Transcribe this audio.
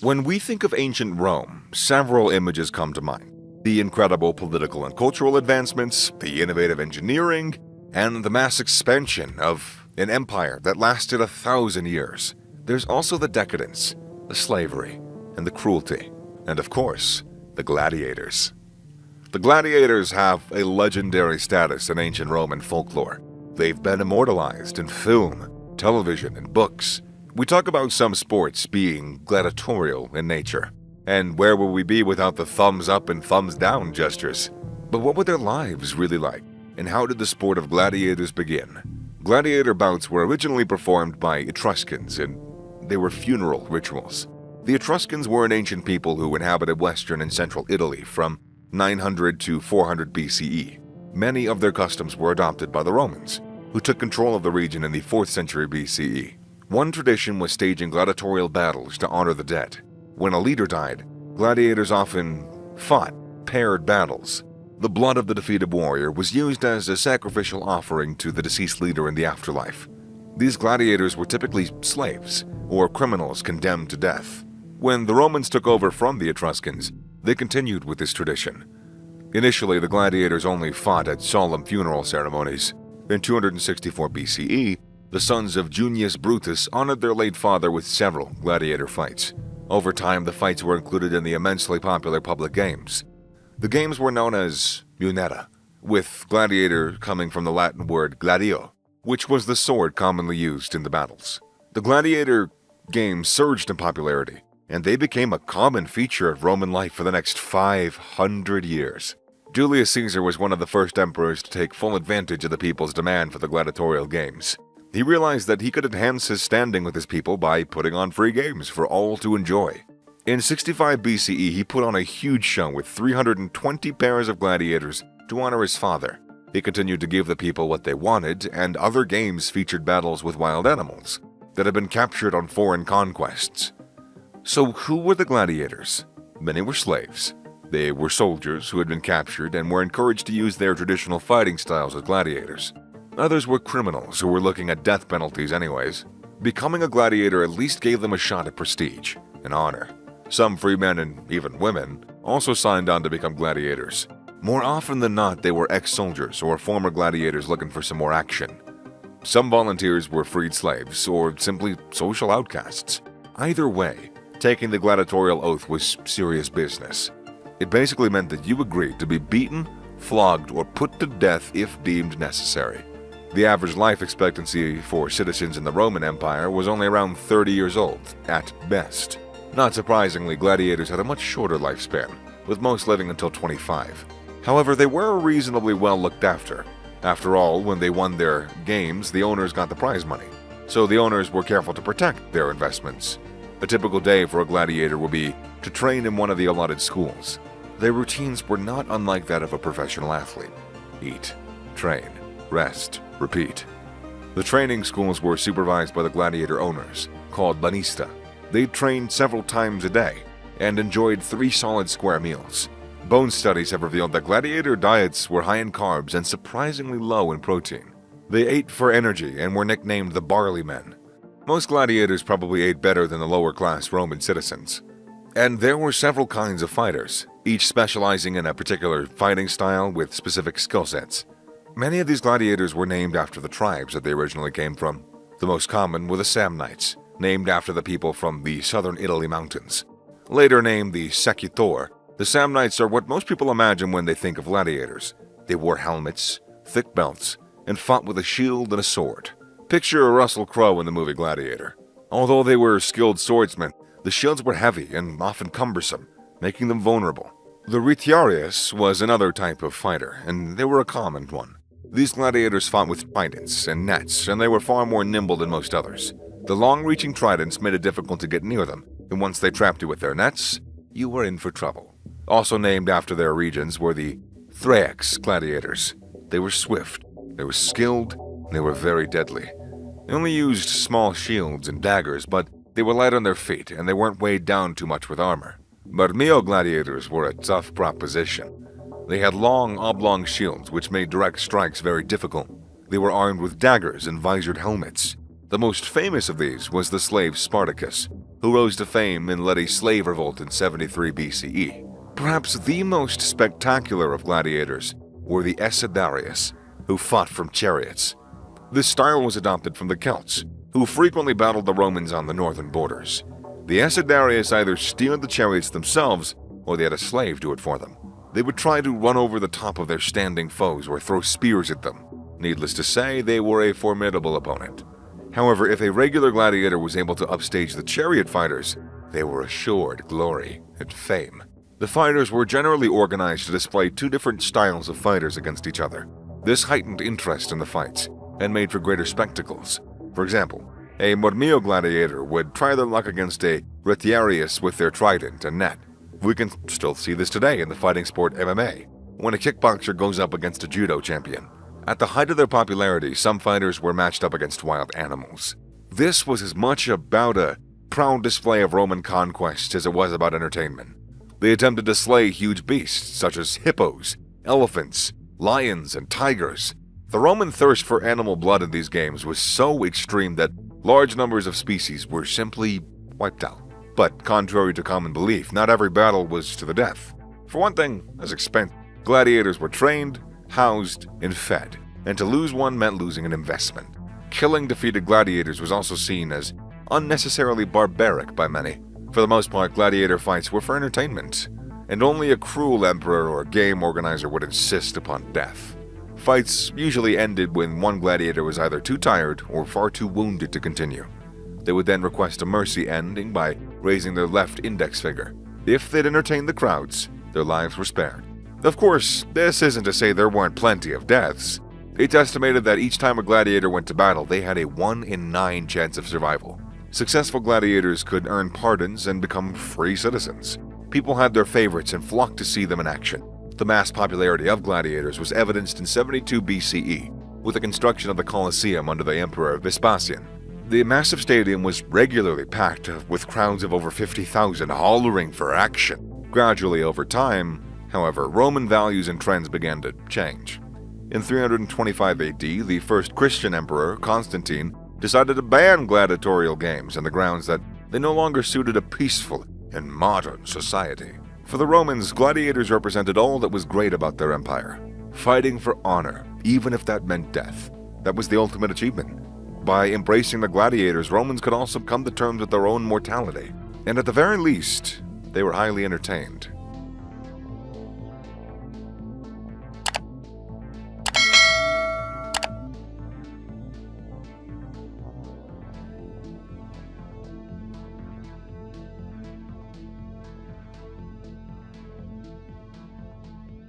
When we think of ancient Rome, several images come to mind. The incredible political and cultural advancements, the innovative engineering, and the mass expansion of an empire that lasted 1,000 years. There's also the decadence, the slavery, and the cruelty, and of course, the gladiators. The gladiators have a legendary status in ancient Roman folklore. They've been immortalized in film, television, and books. We talk about some sports being gladiatorial in nature. And where would we be without the thumbs up and thumbs down gestures? But what were their lives really like? And how did the sport of gladiators begin? Gladiator bouts were originally performed by Etruscans, and they were funeral rituals. The Etruscans were an ancient people who inhabited western and central Italy from 900 to 400 BCE. Many of their customs were adopted by the Romans, who took control of the region in the 4th century BCE. One tradition was staging gladiatorial battles to honor the dead. When a leader died, gladiators often fought paired battles. The blood of the defeated warrior was used as a sacrificial offering to the deceased leader in the afterlife. These gladiators were typically slaves or criminals condemned to death. When the Romans took over from the Etruscans, they continued with this tradition. Initially, the gladiators only fought at solemn funeral ceremonies. In 264 BCE, the sons of Junius Brutus honored their late father with several gladiator fights. Over time, the fights were included in the immensely popular public games. The games were known as munera, with gladiator coming from the Latin word gladio, which was the sword commonly used in the battles. The gladiator games surged in popularity, and they became a common feature of Roman life for the next 500 years. Julius Caesar was one of the first emperors to take full advantage of the people's demand for the gladiatorial games. He realized that he could enhance his standing with his people by putting on free games for all to enjoy. In 65 BCE, he put on a huge show with 320 pairs of gladiators to honor his father. He continued to give the people what they wanted, and other games featured battles with wild animals that had been captured on foreign conquests. So who were the gladiators? Many were slaves. They were soldiers who had been captured and were encouraged to use their traditional fighting styles as gladiators. Others were criminals who were looking at death penalties anyways. Becoming a gladiator at least gave them a shot at prestige and honor. Some free men and even women also signed on to become gladiators. More often than not, they were ex-soldiers or former gladiators looking for some more action. Some volunteers were freed slaves or simply social outcasts. Either way, taking the gladiatorial oath was serious business. It basically meant that you agreed to be beaten, flogged, or put to death if deemed necessary. The average life expectancy for citizens in the Roman Empire was only around 30 years old, at best. Not surprisingly, gladiators had a much shorter lifespan, with most living until 25. However, they were reasonably well looked after. After all, when they won their games, the owners got the prize money, so the owners were careful to protect their investments. A typical day for a gladiator would be to train in one of the allotted schools. Their routines were not unlike that of a professional athlete. Eat, train, rest, repeat. The training schools were supervised by the gladiator owners, called Lanistae. They trained several times a day and enjoyed 3 solid square meals. Bone studies have revealed that gladiator diets were high in carbs and surprisingly low in protein. They ate for energy and were nicknamed the barley men. Most gladiators probably ate better than the lower-class Roman citizens. And there were several kinds of fighters, each specializing in a particular fighting style with specific skill sets. Many of these gladiators were named after the tribes that they originally came from. The most common were the Samnites, named after the people from the southern Italy mountains. Later named the Secutores, the Samnites are what most people imagine when they think of gladiators. They wore helmets, thick belts, and fought with a shield and a sword. Picture Russell Crowe in the movie Gladiator. Although they were skilled swordsmen, the shields were heavy and often cumbersome, making them vulnerable. The Retiarii was another type of fighter, and they were a common one. These gladiators fought with tridents and nets, and they were far more nimble than most others. The long-reaching tridents made it difficult to get near them, and once they trapped you with their nets, you were in for trouble. Also named after their regions were the Thrax gladiators. They were swift, they were skilled, and they were very deadly. They only used small shields and daggers, but they were light on their feet, and they weren't weighed down too much with armor. Mio gladiators were a tough proposition. They had long, oblong shields, which made direct strikes very difficult. They were armed with daggers and visored helmets. The most famous of these was the slave Spartacus, who rose to fame and led a slave revolt in 73 BCE. Perhaps the most spectacular of gladiators were the Amphitheaters, who fought from chariots. This style was adopted from the Celts, who frequently battled the Romans on the northern borders. The Amphitheaters either steered the chariots themselves, or they had a slave do it for them. They would try to run over the top of their standing foes or throw spears at them. Needless to say, they were a formidable opponent. However, if a regular gladiator was able to upstage the chariot fighters, they were assured glory and fame. The fighters were generally organized to display two different styles of fighters against each other. This heightened interest in the fights and made for greater spectacles. For example, a Murmio gladiator would try their luck against a Retiarii with their trident and net. We can still see this today in the fighting sport MMA, when a kickboxer goes up against a judo champion. At the height of their popularity, some fighters were matched up against wild animals. This was as much about a proud display of Roman conquest as it was about entertainment. They attempted to slay huge beasts such as hippos, elephants, lions, and tigers. The Roman thirst for animal blood in these games was so extreme that large numbers of species were simply wiped out. But contrary to common belief, not every battle was to the death. For one thing, as expensive, gladiators were trained, housed, and fed, and to lose one meant losing an investment. Killing defeated gladiators was also seen as unnecessarily barbaric by many. For the most part, gladiator fights were for entertainment, and only a cruel emperor or game organizer would insist upon death. Fights usually ended when one gladiator was either too tired or far too wounded to continue. They would then request a mercy, ending by raising their left index finger. If they'd entertained the crowds, their lives were spared. Of course, this isn't to say there weren't plenty of deaths. It's estimated that each time a gladiator went to battle, they had a 1 in 9 chance of survival. Successful gladiators could earn pardons and become free citizens. People had their favorites and flocked to see them in action. The mass popularity of gladiators was evidenced in 72 BCE, with the construction of the Colosseum under the Emperor Vespasian. The massive stadium was regularly packed with crowds of over 50,000 hollering for action. Gradually over time, however, Roman values and trends began to change. In 325 AD, the first Christian emperor, Constantine, decided to ban gladiatorial games on the grounds that they no longer suited a peaceful and modern society. For the Romans, gladiators represented all that was great about their empire. Fighting for honor, even if that meant death. That was the ultimate achievement. By embracing the gladiators, Romans could also come to terms with their own mortality. And at the very least, they were highly entertained.